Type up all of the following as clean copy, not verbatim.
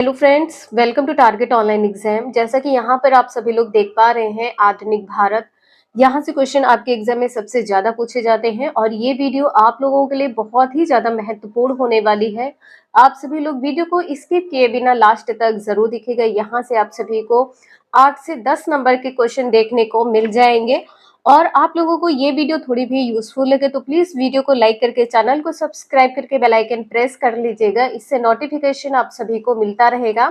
Hello friends, welcome to target online exam. जैसा कि यहाँ पर आप सभी लोग देख पा रहे हैं, आधुनिक भारत, यहाँ से क्वेश्चन आपके एग्जाम में सबसे ज्यादा पूछे जाते हैं और ये वीडियो आप लोगों के लिए बहुत ही ज्यादा महत्वपूर्ण होने वाली है। आप सभी लोग वीडियो को स्किप किए बिना लास्ट तक जरूर देखिएगा। यहाँ से आप सभी को 8 से 10 नंबर के क्वेश्चन देखने को मिल जाएंगे और आप लोगों को ये वीडियो थोड़ी भी यूजफुल लगे तो प्लीज वीडियो को लाइक करके चैनल को सब्सक्राइब करके बेल आइकन प्रेस कर लीजिएगा। इससे नोटिफिकेशन आप सभी को मिलता रहेगा।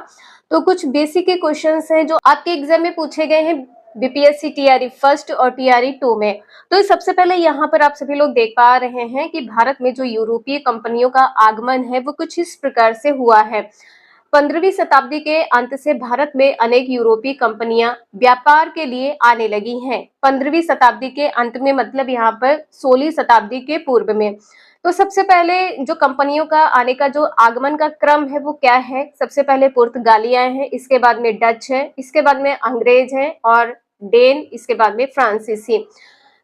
तो कुछ बेसिक के क्वेश्चंस हैं जो आपके एग्जाम में पूछे गए हैं बीपीएससी टीआरई फर्स्ट और टीआरई 2 में। तो सबसे पहले यहाँ पर आप सभी लोग देख पा रहे हैं कि भारत में जो यूरोपीय कंपनियों का आगमन है वो कुछ इस प्रकार से हुआ है। 15वीं शताब्दी के अंत से भारत में अनेक यूरोपीय कंपनियां व्यापार के लिए आने लगी हैं। 15वीं शताब्दी के अंत में मतलब यहाँ पर 16वीं शताब्दी के पूर्व में। तो सबसे पहले जो कंपनियों का आने का जो आगमन का क्रम है वो क्या है? सबसे पहले पुर्तगालियां हैं, इसके बाद में डच है, इसके बाद में अंग्रेज है और डेन, इसके बाद में फ्रांसीसी।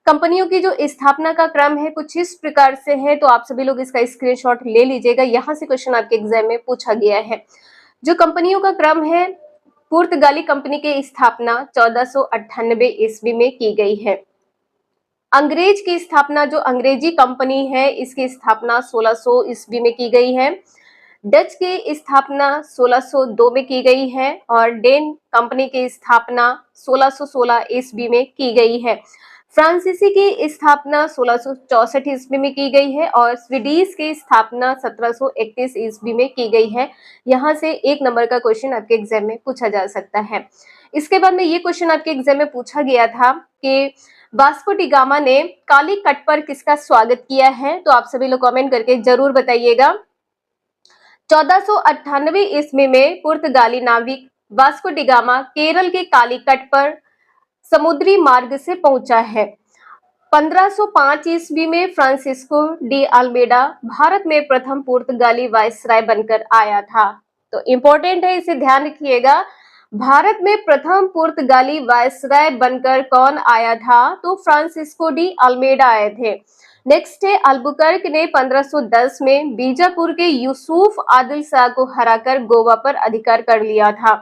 कंपनियों की जो स्थापना का क्रम है कुछ इस प्रकार से है। तो आप सभी लोग इसका स्क्रीनशॉट ले लीजिएगा, यहाँ से क्वेश्चन आपके एग्जाम में पूछा गया है। जो कंपनियों का क्रम है, पुर्तगाली कंपनी की स्थापना 1498 ईस्वी में की गई है। अंग्रेज की स्थापना, जो अंग्रेजी कंपनी है, इसकी स्थापना 1600 ईस्वी में की गई है। डच की स्थापना 1602 में की गई है और डेन कंपनी की स्थापना 1616 ईस्वी में की गई है। फ्रांसीसी की स्थापना 1664 ईस्वी में की गई है और स्वीडिश की स्थापना 1731 ईस्वी में की गई है। यहाँ से 1 नंबर का क्वेश्चन आपके एग्जाम में पूछा जा सकता है। इसके बाद में ये क्वेश्चन आपके एग्जाम में पूछा गया था कि वास्को डी गामा ने काली कट पर किसका स्वागत किया है? तो आप सभी लोग कमेंट करके जरूर बताइएगा। 1498 ईस्वी में पुर्तगाली नाविक वास्को डी गामा केरल के काली तट पर समुद्री मार्ग से पहुंचा है। 1505 ईस्वी में फ्रांसिस्को डी अल्मेडा भारत में प्रथम पुर्तगाली वायसराय बनकर आया था। तो इंपॉर्टेंट है, इसे ध्यान रखिएगा। भारत में प्रथम पुर्तगाली वायसराय बनकर कौन आया था? तो फ्रांसिस्को डी अल्मेडा आए थे। नेक्स्ट है, अल्बुकर्क ने 1510 में बीजापुर के यूसुफ आदिल शाह को हराकर गोवा पर अधिकार कर लिया था।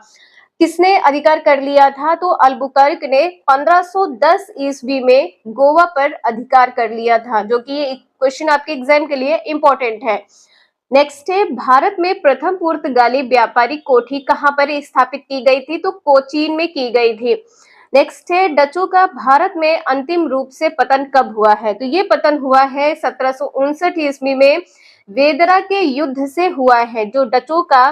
किसने अधिकार कर लिया था? तो अल्बुकर्क ने 1510 ईस्वी में गोवा पर अधिकार कर लिया था, जो कि ये क्वेश्चन आपके एग्जाम के लिए इंपॉर्टेंट है। नेक्स्ट है, भारत में प्रथम पुर्तगाली व्यापारिक कोठी कहां पर स्थापित की गई थी? तो कोचीन में की गई थी। नेक्स्ट है, डचों का भारत में अंतिम रूप से पतन कब हुआ है? तो ये पतन हुआ है 1759 ईस्वी में वेदरा के युद्ध से हुआ है। जो डचों का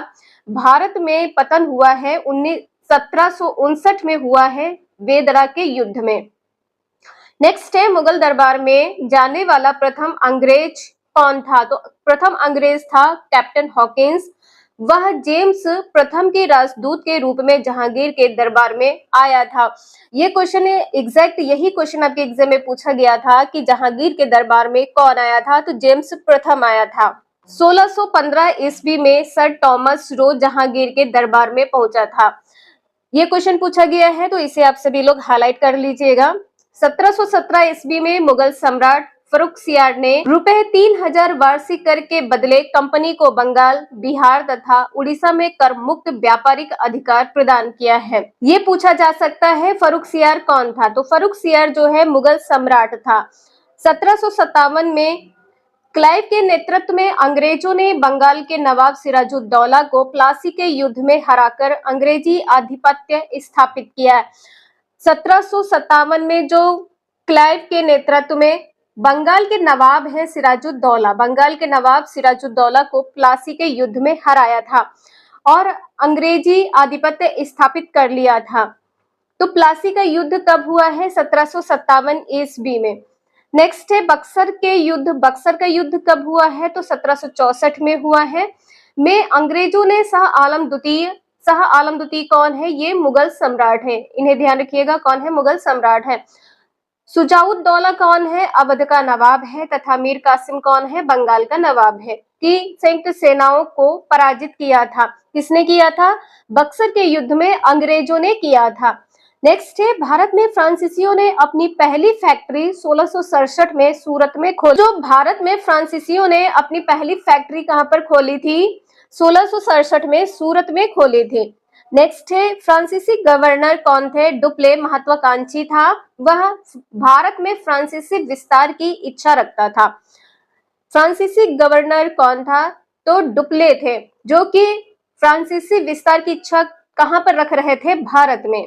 भारत में पतन हुआ है 1759 में हुआ है, वेदरा के युद्ध में। नेक्स्ट है, मुगल दरबार में जाने वाला प्रथम अंग्रेज कौन था? तो प्रथम अंग्रेज था कैप्टन हॉकिंस। वह जेम्स प्रथम के राजदूत के रूप में जहांगीर के दरबार में आया था। ये क्वेश्चन है, एग्जैक्ट यही क्वेश्चन आपके एग्जाम में पूछा गया था कि जहांगीर के दरबार में कौन आया था? तो जेम्स प्रथम आया था। 1615 ईस्वी में सर थॉमस रो जहांगीर के दरबार में पहुंचा था। ये क्वेश्चन पूछा गया है, तो इसे आप सभी लोग हाईलाइट कर लीजिएगा। 1717 ईस्वी में मुगल सम्राट फर्रुखसियार ने रुपए 3000 वार्षिक कर के बदले कंपनी को बंगाल, बिहार तथा उड़ीसा में कर मुक्त व्यापारिक अधिकार प्रदान किया है। ये पूछा जा सकता है फर्रुखसियार कौन था? तो फर्रुखसियार जो है मुगल सम्राट था। 1757 में क्लाइव के नेतृत्व में अंग्रेजों ने बंगाल के नवाब सिराजुद्दौला को प्लासी के युद्ध में हराकर अंग्रेजी आधिपत्य स्थापित किया। 1757 में जो क्लाइव के नेतृत्व में बंगाल के नवाब है सिराजुद्दौला, बंगाल के नवाब सिराजुद्दौला को प्लासी के युद्ध में हराया था और अंग्रेजी आधिपत्य स्थापित कर लिया था। तो प्लासी का युद्ध कब हुआ है? 1757 ईस्वी में। नेक्स्ट है, बक्सर के युद्ध। बक्सर का युद्ध कब हुआ है? तो 1764 में हुआ है। में अंग्रेजों ने शाह आलम द्वितीय कौन है? ये मुगल सम्राट है, इन्हें ध्यान रखिएगा, कौन है? मुगल सम्राट है। शुजाउद्दौला कौन है? अवध का नवाब है तथा मीर कासिम कौन है? बंगाल का नवाब है। कि संयुक्त सेनाओं को पराजित किया था। किसने किया था? बक्सर के युद्ध में अंग्रेजों ने किया था। नेक्स्ट है, भारत में फ्रांसीसियों ने अपनी पहली फैक्ट्री 1667 में सूरत में खोली। जो भारत में फ्रांसीसियों ने अपनी पहली फैक्ट्री कहां पर खोली थी? 1667 में सूरत में खोले थे। नेक्स्ट है, फ्रांसीसी गवर्नर कौन थे? डुप्ले महत्वाकांक्षी था, वह भारत में फ्रांसीसी विस्तार की इच्छा रखता था। फ्रांसीसी गवर्नर कौन था? तो डुप्ले थे, जो कि फ्रांसीसी विस्तार की इच्छा कहां पर रख रहे थे? भारत में।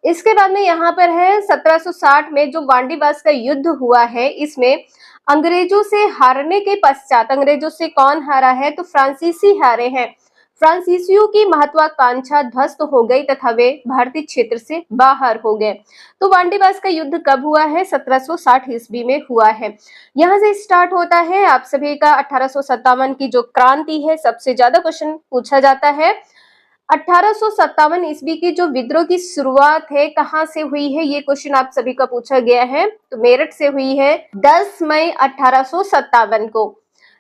इसके बाद में यहाँ पर है 1760 में जो वांडीवास का युद्ध हुआ है, इसमें अंग्रेजों से हारने के पश्चात, अंग्रेजों से कौन हारा है? तो फ्रांसीसी हारे हैं। फ्रांसीसियों की महत्वाकांक्षा ध्वस्त हो गई तथा वे भारतीय क्षेत्र से बाहर हो गए। तो वांडीवास का युद्ध कब हुआ है? 1760 ईस्वी में हुआ है। यहाँ से स्टार्ट होता है आप सभी का 1857 की जो क्रांति है, सबसे ज्यादा क्वेश्चन पूछा जाता है। 1857 ईस्वी की जो विद्रोह की शुरुआत है, कहां से हुई है? ये क्वेश्चन आप सभी का पूछा गया है, तो मेरठ से हुई है 10 मई 1857 को।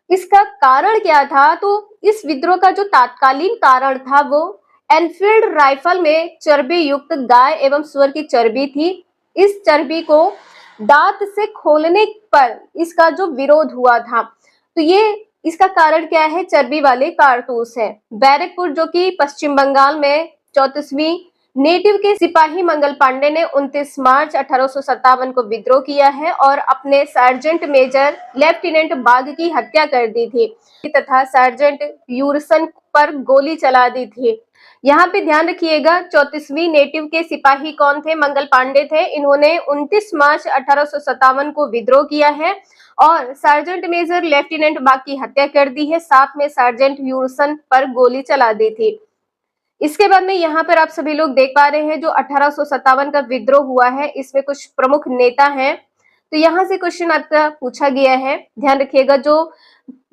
इसका कारण क्या था? तो इस विद्रोह का जो तात्कालीन कारण था वो एनफील्ड राइफल में चर्बी युक्त गाय एवं सुअर की चर्बी थी। इस चर्बी को दांत से खोलने पर इसका जो विरोध हुआ था, तो ये इसका कारण क्या है? चर्बी वाले कारतूस है। बैरकपुर जो कि पश्चिम बंगाल में 34वीं नेटिव के सिपाही मंगल पांडे ने 29 मार्च 1857 को विद्रोह किया है और अपने सार्जेंट मेजर लेफ्टिनेंट बाग की हत्या कर दी थी तथा सार्जेंट यूरसन पर गोली चला दी थी। यहाँ पे ध्यान रखिएगा, 34वीं नेटिव के सिपाही कौन थे? मंगल पांडे थे। इन्होंने 29 मार्च 1857 को विद्रोह किया है और सार्जेंट मेजर लेफ्टिनेंट बाग की हत्या कर दी है, साथ में सार्जेंट यूरसन पर गोली चला दी थी। इसके बाद में यहाँ पर आप सभी लोग देख पा रहे हैं जो 1857 का विद्रोह हुआ है, इसमें कुछ प्रमुख नेता हैं। तो यहाँ से क्वेश्चन आपका पूछा गया है, ध्यान रखिएगा। जो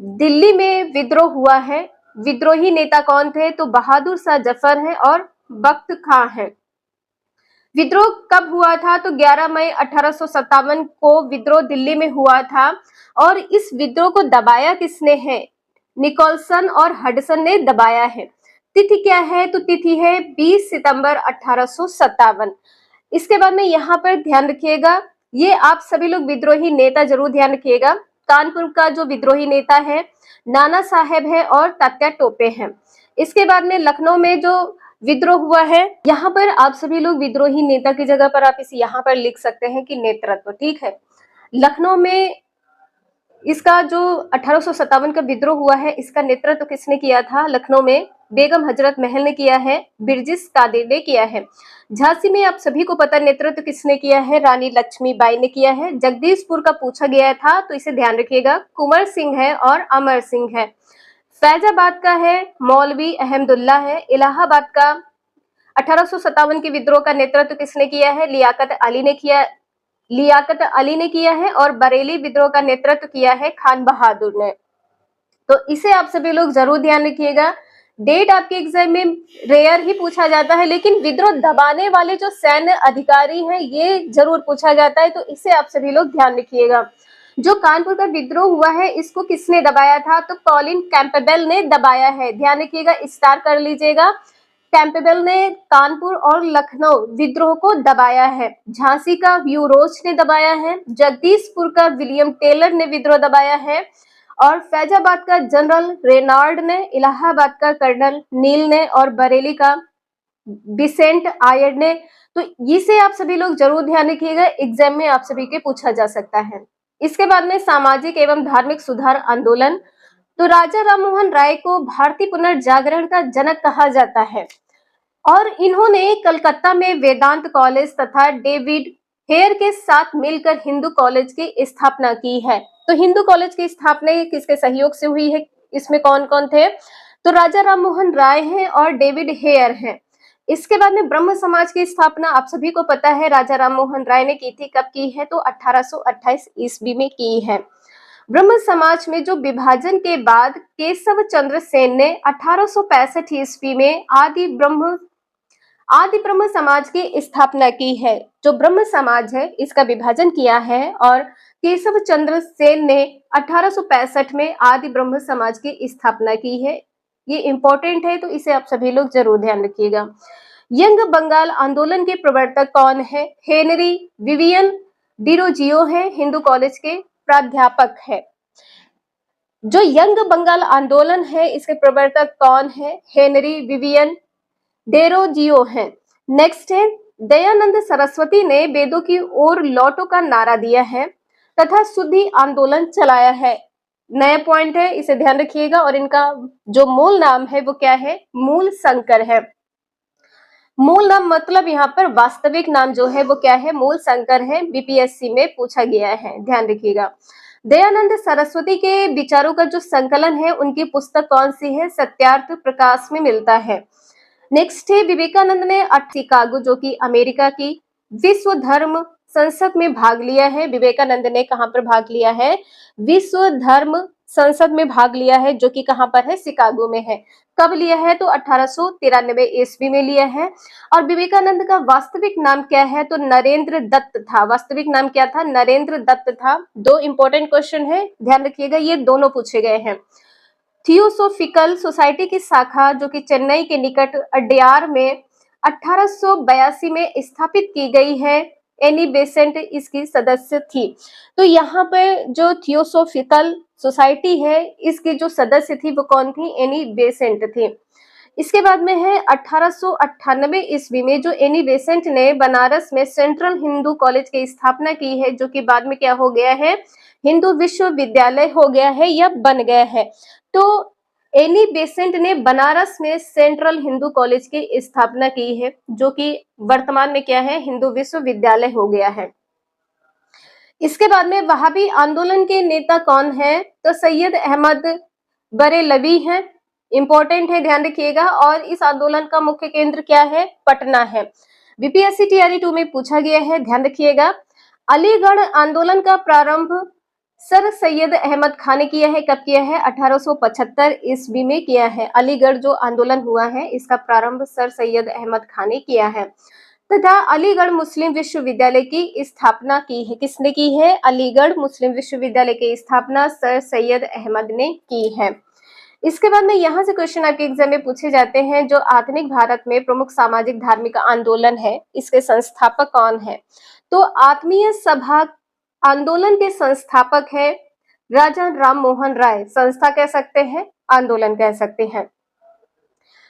दिल्ली में विद्रोह हुआ है, विद्रोही नेता कौन थे? तो बहादुर शाह जफर है और बख्त खां है। विद्रोह कब हुआ था? तो 11 मई 1857 को विद्रोह दिल्ली में हुआ था और इस विद्रोह को दबाया किसने है? निकोलसन और हडसन ने दबाया है। तिथि क्या है? तो तिथि है 20 सितंबर 1857। इसके बाद में यहाँ पर ध्यान रखिएगा, ये आप सभी लोग विद्रोही नेता जरूर ध्यान रखिएगा। कानपुर का जो विद्रोही नेता है नाना साहेब है और तात्या टोपे हैं। इसके बाद में लखनऊ में जो विद्रोह हुआ है, यहाँ पर आप सभी लोग विद्रोही नेता की जगह पर आप इसे यहाँ पर लिख सकते हैं कि नेतृत्व, ठीक है। लखनऊ में इसका जो 1857 का विद्रोह हुआ है, इसका नेतृत्व किसने किया था? लखनऊ में बेगम हजरत महल ने किया है, बिरजिस कादिर ने किया है। झांसी में आप सभी को पता नेतृत्व किसने किया है? रानी लक्ष्मीबाई ने किया है। जगदीशपुर का पूछा गया था, तो इसे ध्यान रखिएगा, कुंवर सिंह है और अमर सिंह है। फैजाबाद का है मौलवी अहमदुल्ला है। इलाहाबाद का 1857 के विद्रोह का नेतृत्व किसने किया है? लियाकत अली ने किया है और बरेली विद्रोह का नेतृत्व किया है खान बहादुर ने। तो इसे आप सभी लोग जरूर ध्यान रखिएगा। डेट आपके एग्जाम में रेयर ही पूछा जाता है, लेकिन विद्रोह दबाने वाले जो सैन्य अधिकारी हैं ये जरूर पूछा जाता है, तो इसे आप सभी लोग ध्यान रखिएगा। जो कानपुर का विद्रोह हुआ है, इसको किसने दबाया था? तो कॉलिन कैंपबेल ने दबाया है। ध्यान रखिएगा, स्टार कर लीजिएगा। कैंपबेल ने कानपुर और लखनऊ विद्रोह को दबाया है। झांसी का व्यू रोच ने दबाया है। जगदीशपुर का विलियम टेलर ने विद्रोह दबाया है और फैजाबाद का जनरल रेनाल्ड ने, इलाहाबाद का कर्नल नील ने और बरेली का बिसेंट आयड ने। तो इसे आप सभी लोग जरूर ध्यान रखिएगा, एग्जाम में आप सभी के पूछा जा सकता है। इसके बाद में सामाजिक एवं धार्मिक सुधार आंदोलन, तो राजा राममोहन राय को भारतीय पुनर्जागरण का जनक कहा जाता है और इन्होंने कलकत्ता में वेदांत कॉलेज तथा डेविड हेयर के साथ मिलकर हिंदू कॉलेज की स्थापना की है। तो हिंदू कॉलेज की स्थापना किसके सहयोग से हुई है? इसमें कौन कौन थे? तो राजा राममोहन राय हैं और डेविड हेयर हैं। इसके बाद में ब्रह्म समाज की स्थापना आप सभी को पता है राजा राममोहन राय ने की थी। कब की है? तो 1828 ईस्वी में की है। ब्रह्म समाज में जो विभाजन के बाद केशव चंद्र सेन ने 1865 ईस्वी में आदि ब्रह्म समाज की स्थापना की है। जो ब्रह्म समाज है इसका विभाजन किया है और केशव चंद्र सेन ने 1865 में आदि ब्रह्म समाज की स्थापना की है। ये इंपॉर्टेंट है, तो इसे आप सभी लोग जरूर ध्यान रखिएगा। यंग बंगाल आंदोलन के प्रवर्तक कौन है? हेनरी विवियन डिरोजियो है, हिंदू कॉलेज के प्राध्यापक है। जो यंग बंगाल आंदोलन है इसके प्रवर्तक कौन है? हेनरी विवियन डेरोजियो है। नेक्स्ट है, दयानंद सरस्वती ने वेदों की ओर लौटो का नारा दिया है तथा शुद्धि आंदोलन चलाया है। नया पॉइंट है, इसे ध्यान रखिएगा। और इनका जो मूल नाम है वो क्या है? मूल शंकर है। मूल नाम मतलब यहाँ पर वास्तविक नाम जो है वो क्या है? मूल शंकर है। बीपीएससी में पूछा गया है, ध्यान रखिएगा। दयानंद सरस्वती के विचारों का जो संकलन है उनकी पुस्तक कौन सी है? सत्यार्थ प्रकाश में मिलता है। नेक्स्ट है, विवेकानंद ने शिकागो जो कि अमेरिका की विश्व धर्म संसद में भाग लिया है। विवेकानंद ने कहां पर भाग लिया है? विश्व धर्म संसद में भाग लिया है, जो कि कहां पर है? शिकागो में है। कब लिया है? तो 1893 ईस्वी में लिया है। और विवेकानंद का वास्तविक नाम क्या है? तो नरेंद्र दत्त था। वास्तविक नाम क्या था? नरेंद्र दत्त था। दो इंपॉर्टेंट क्वेश्चन है, ध्यान रखिएगा, ये दोनों पूछे गए हैं। थियोसोफिकल सोसाइटी की शाखा जो कि चेन्नई के निकट अड्यार में 1882 में स्थापित की गई है। एनी बेसेंट इसकी सदस्य थी। तो यहाँ पे जो थियोसोफिकल सोसाइटी है इसकी जो सदस्य थी वो कौन थी? एनी बेसेंट थी। इसके बाद में है 1898 ईस्वी में जो एनी बेसेंट ने बनारस में सेंट्रल हिंदू कॉलेज की स्थापना की है, जो कि बाद में क्या हो गया है? हिंदू विश्वविद्यालय हो गया है या बन गया है। तो एनी बेसेंट ने बनारस में सेंट्रल हिंदू कॉलेज की स्थापना की है, जो कि वर्तमान में क्या है? हिंदू विश्वविद्यालय हो गया है। इसके बाद में वहाबी आंदोलन के नेता कौन है? तो सैयद अहमद बरेलवी हैं। इंपॉर्टेंट है, ध्यान रखिएगा। और इस आंदोलन का मुख्य केंद्र क्या है? पटना है। बीपीएससी टीआरई 2 में पूछा गया है, ध्यान रखिएगा। अलीगढ़ आंदोलन का प्रारंभ सर सैयद अहमद खान ने किया है। कब किया है? 1875 ईस्वी में किया है। अलीगढ़ जो आंदोलन हुआ है इसका प्रारंभ सर सैयद अहमद खान ने किया है। तथा अलीगढ़ मुस्लिम विश्वविद्यालय की स्थापना की है। किसने की है? अलीगढ़ मुस्लिम विश्वविद्यालय की स्थापना सर सैयद अहमद ने की है। इसके बाद में यहाँ से क्वेश्चन आपके एग्जाम में पूछे जाते हैं, जो आधुनिक भारत में प्रमुख सामाजिक धार्मिक आंदोलन है इसके संस्थापक कौन है? तो आत्मीय सभा आंदोलन के संस्थापक है राजा राम मोहन राय। संस्था कह सकते हैं, आंदोलन कह सकते हैं।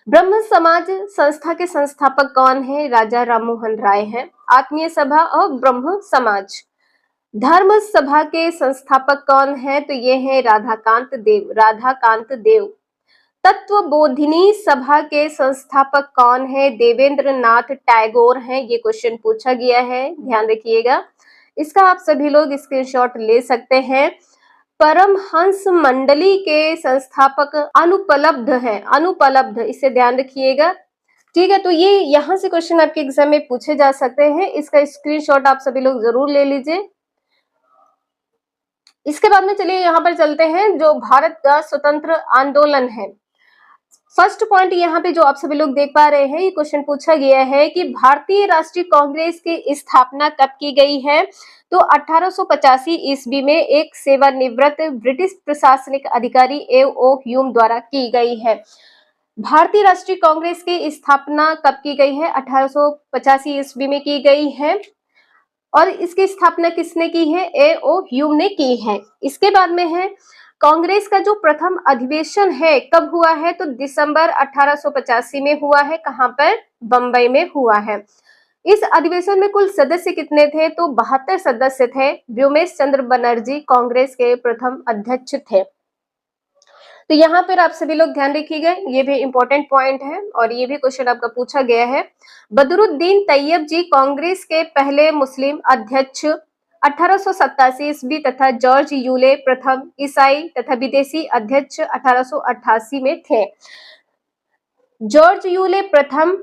ब्रह्म समाज संस्था के संस्थापक कौन है? राजा राममोहन राय हैं। आत्मीय सभा और ब्रह्म समाज। धर्म सभा के संस्थापक कौन है? तो ये है राधाकांत देव। राधाकांत देव। तत्व बोधिनी सभा के संस्थापक कौन है? देवेंद्र नाथ टैगोर हैं। ये क्वेश्चन पूछा गया है, ध्यान रखिएगा। इसका आप सभी लोग स्क्रीनशॉट ले सकते हैं। परमहंस मंडली के संस्थापक अनुपलब्ध है। अनुपलब्ध, इसे ध्यान रखिएगा, ठीक है। तो ये यहाँ से क्वेश्चन आपके एग्जाम में पूछे जा सकते हैं, इसका स्क्रीनशॉट आप सभी लोग जरूर ले लीजिए। इसके बाद में चलिए यहाँ पर चलते हैं, जो भारत का स्वतंत्र आंदोलन है। फर्स्ट पॉइंट यहाँ पे जो आप सभी लोग देख पा रहे हैं, ये क्वेश्चन पूछा गया है कि भारतीय राष्ट्रीय कांग्रेस की स्थापना कब की गई है? तो 1885 ईस्वी में एक सेवानिवृत्त ब्रिटिश प्रशासनिक अधिकारी A.O. ह्यूम द्वारा की गई है। भारतीय राष्ट्रीय कांग्रेस की स्थापना कब की गई है? 1885 ईस्वी में की गई है। और इसकी स्थापना किसने की है? A.O. ह्यूम ने की है। इसके बाद में है कांग्रेस का जो प्रथम अधिवेशन है कब हुआ है? तो दिसंबर 1885 में हुआ है। कहां पर? बंबई में हुआ है। इस अधिवेशन में कुल सदस्य कितने थे? तो 72 सदस्य थे। व्योमेश चंद्र बनर्जी कांग्रेस के प्रथम अध्यक्ष थे। तो यहाँ पर आप सभी लोग ध्यान रखिएगा, ये भी इंपॉर्टेंट पॉइंट है और ये भी क्वेश्चन आपका पूछा गया है। बदरुद्दीन तैयब जी कांग्रेस के पहले मुस्लिम अध्यक्ष 1887 ईस्वी तथा जॉर्ज यूले प्रथम ईसाई तथा विदेशी अध्यक्ष 1888 में थे। जॉर्ज यूले प्रथम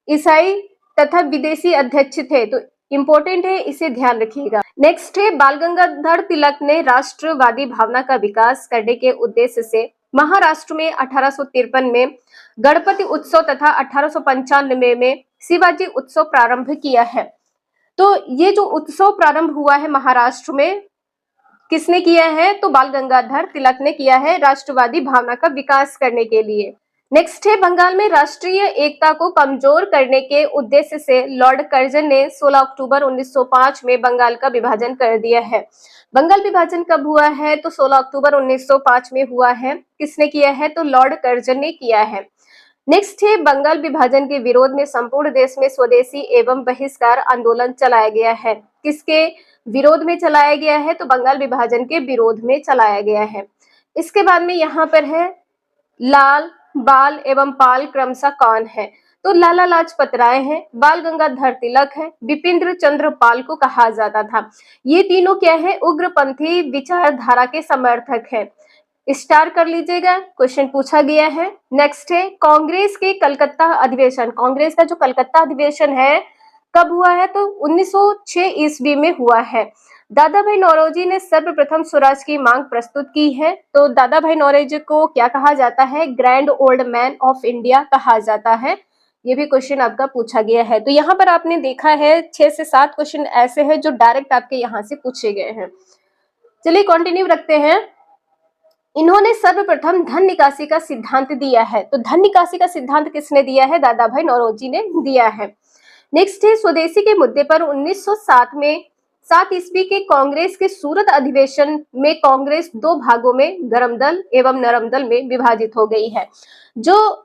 ईसाई तथा विदेशी अध्यक्ष थे। तो इंपॉर्टेंट है, इसे ध्यान रखिएगा। नेक्स्ट है, बाल गंगाधर तिलक ने राष्ट्रवादी भावना का विकास करने के उद्देश्य से महाराष्ट्र में 1853 में गणपति उत्सव तथा 1895 में शिवाजी उत्सव प्रारंभ किया है। तो ये जो उत्सव प्रारंभ हुआ है महाराष्ट्र में, किसने किया है? तो बाल गंगाधर तिलक ने किया है, राष्ट्रवादी भावना का विकास करने के लिए। नेक्स्ट है, बंगाल में राष्ट्रीय एकता को कमजोर करने के उद्देश्य से लॉर्ड कर्जन ने 16 अक्टूबर 1905 में बंगाल का विभाजन कर दिया है। बंगाल विभाजन कब हुआ है? तो 16 अक्टूबर 1905 में हुआ है। किसने किया है? तो लॉर्ड कर्जन ने किया है। नेक्स्ट है, बंगाल विभाजन के विरोध में संपूर्ण देश में स्वदेशी एवं बहिष्कार आंदोलन चलाया गया है। किसके विरोध में चलाया गया है? तो बंगाल विभाजन के विरोध में चलाया गया है। इसके बाद में यहाँ पर है, लाल, बाल एवं पाल क्रमशः कौन है? तो लाला लाजपत राय है, बाल गंगाधर तिलक है, बिपिन चंद्र पाल को कहा जाता था। ये तीनों क्या है? उग्रपंथी विचारधारा के समर्थक है। स्टार कर लीजिएगा, क्वेश्चन पूछा गया है। नेक्स्ट है, कांग्रेस के कलकत्ता अधिवेशन, कांग्रेस का जो कलकत्ता अधिवेशन है कब हुआ है? तो 1906 ईस्वी में हुआ है। दादा भाई नौरोजी ने सर्वप्रथम स्वराज की मांग प्रस्तुत की है। तो दादा भाई नौरोजी को क्या कहा जाता है? Grand old man of India कहा जाता है। ये भी क्वेश्चन आपका पूछा गया है। तो यहाँ पर आपने देखा है 6 से 7 क्वेश्चन ऐसे हैं जो डायरेक्ट आपके यहाँ से पूछे गए हैं। चलिए कंटिन्यू रखते हैं। इन्होंने सर्वप्रथम धन निकासी का सिद्धांत दिया है। तो धन निकासी का सिद्धांत किसने दिया है? दादा भाई नौरोजी ने दिया है। नेक्स्ट है, स्वदेशी के मुद्दे पर 1907 में 7 ईस्वी के कांग्रेस के सूरत अधिवेशन में कांग्रेस 2 भागों में गरम दल एवं नरम दल में विभाजित हो गई है। जो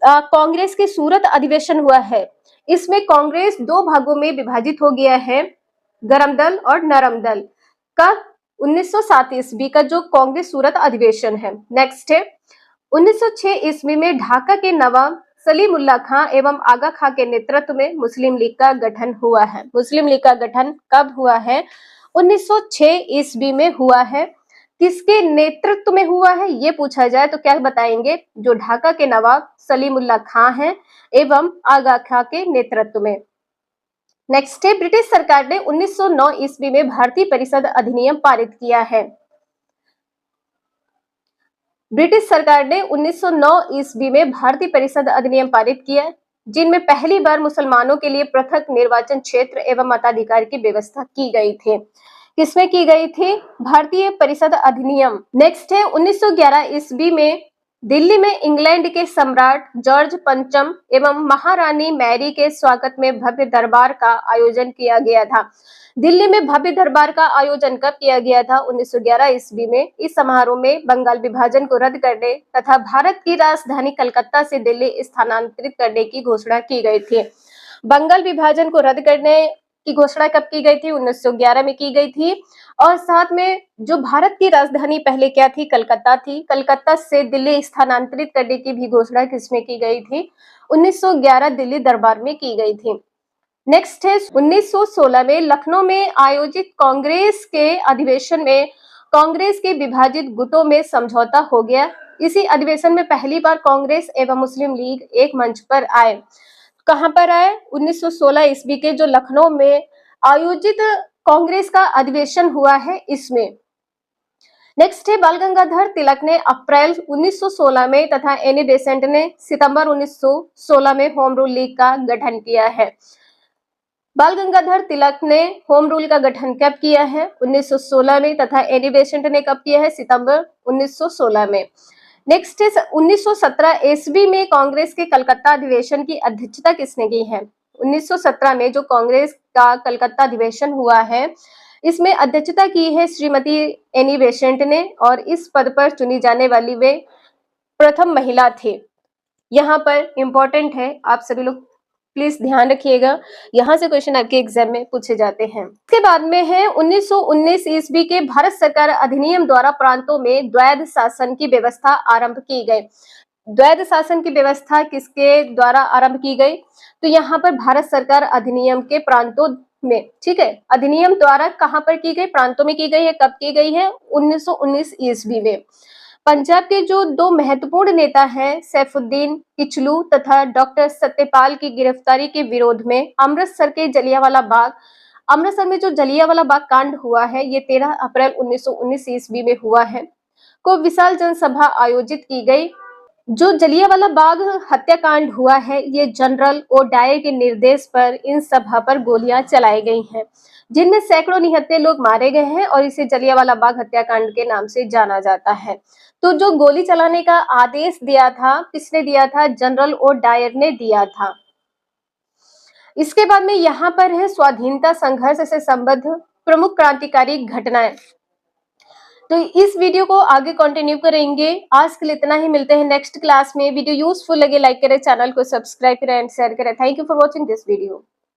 कांग्रेस के सूरत अधिवेशन हुआ है इसमें कांग्रेस 2 भागों में विभाजित हो गया है, गरम दल और नरम दल का। 1907 ईस्वी का जो कांग्रेस सूरत अधिवेशन है। नेक्स्ट है, 1906 ईस्वी में ढाका के नवाब सलीमुल्लाह खां एवं आगा खां के नेतृत्व में मुस्लिम लीग का गठन हुआ है। मुस्लिम लीग का गठन कब हुआ है? 1906 ईस्वी में हुआ है। किसके नेतृत्व में हुआ है ये पूछा जाए तो क्या बताएंगे? जो ढाका के नवाब सलीमुल्लाह खां हैं एवं आगा खां के नेतृत्व में। नेक्स्ट है, ब्रिटिश सरकार ने 1909 ईस्वी में भारतीय परिषद अधिनियम पारित किया है। ब्रिटिश सरकार ने 1909 ईस्वी में भारतीय परिषद अधिनियम पारित किया, जिनमें पहली बार मुसलमानों के लिए पृथक निर्वाचन क्षेत्र एवं मताधिकार की व्यवस्था की गई थी। किसमें की गई थी? भारतीय परिषद अधिनियम। नेक्स्ट है, 1911 ईस्वी में दिल्ली में इंग्लैंड के सम्राट जॉर्ज पंचम एवं महारानी मैरी के स्वागत में भव्य दरबार का आयोजन किया गया था। दिल्ली में भव्य दरबार का आयोजन कब किया गया था? 1911 ईस्वी में। इस समारोह में बंगाल विभाजन को रद्द करने तथा भारत की राजधानी कलकत्ता से दिल्ली स्थानांतरित करने की घोषणा की गई थी। बंगाल विभाजन को रद्द करने की घोषणा कब की गई थी? 1911 में की गई थी। और साथ में जो भारत की राजधानी पहले क्या थी? कलकत्ता थी। कलकत्ता से दिल्ली स्थानांतरित करने की भी घोषणा किसमें की गई थी? 1911 दिल्ली दरबार में की गई थी। नेक्स्ट है, 1916 में लखनऊ में आयोजित कांग्रेस के अधिवेशन में कांग्रेस के विभाजित गुटों में समझौता हो गया। इसी अधिवेशन में पहली बार कांग्रेस एवं मुस्लिम लीग एक मंच पर आए। कहां पर आए? 1916 ईस्वी के जो लखनऊ में आयोजित कांग्रेस का अधिवेशन हुआ है इसमें। नेक्स्ट है, बाल गंगाधर तिलक ने अप्रैल 1916 में तथा एनी बेसेंट ने सितंबर 1916 में होम रूल लीग का गठन किया है। बाल गंगाधर तिलक ने होम रूल का गठन कब किया है? 1916 में तथा एनी बेसेंट ने कब किया है? सितंबर 1916 में। नेक्स्ट है, 1917 ईस्वी में कांग्रेस के कलकत्ता अधिवेशन की अध्यक्षता किसने की है? 1917 में जो कांग्रेस का कलकत्ता अधिवेशन हुआ है इसमें अध्यक्षता की है श्रीमती एनी बेसेंट ने, और इस पद पर चुनी जाने वाली वे प्रथम महिला थे। यहाँ पर इंपॉर्टेंट है, आप सभी लोग प्लीज ध्यान रखिएगा, यहाँ से क्वेश्चन आपके एग्जाम में पूछे जाते हैं। इसके बाद में है 1919 ईस्वी के भारत सरकार अधिनियम द्वारा प्रांतों में द्वैध शासन की व्यवस्था आरंभ की गई। द्वैध शासन की व्यवस्था किसके द्वारा आरंभ की गई? तो यहाँ पर भारत सरकार अधिनियम के प्रांतों में, ठीक है, अधिनियम द्वारा कहां पर की गई? प्रांतों में की गई है। कब की गई है? 1919 ईस्वी में। पंजाब के जो 2 महत्वपूर्ण नेता हैं सैफुद्दीन किचलू तथा डॉक्टर सत्यपाल की गिरफ्तारी के विरोध में अमृतसर में जो जलियांवाला बाग कांड हुआ है ये 13 अप्रैल 1919 ईस्वी में हुआ है, को विशाल जनसभा आयोजित की गई। जो जलियांवाला बाग हत्याकांड हुआ है, ये जनरल ओ डायर के निर्देश पर इन सभा पर गोलियां चलाई गई हैं, जिनमें सैकड़ों निहत्थे लोग मारे गए हैं और इसे जलियांवाला बाग हत्याकांड के नाम से जाना जाता है। तो जो गोली चलाने का आदेश दिया था, किसने दिया था? जनरल ओ डायर ने दिया था। इसके बाद में यहाँ पर है स्वाधीनता संघर्ष से संबद्ध प्रमुख क्रांतिकारी घटनाएं। तो इस वीडियो को आगे कंटिन्यू करेंगे। आज के लिए इतना ही, मिलते हैं नेक्स्ट क्लास में। वीडियो यूजफुल लगे लाइक करें, चैनल को सब्सक्राइब करें एंड शेयर करें। Thank you for watching this video.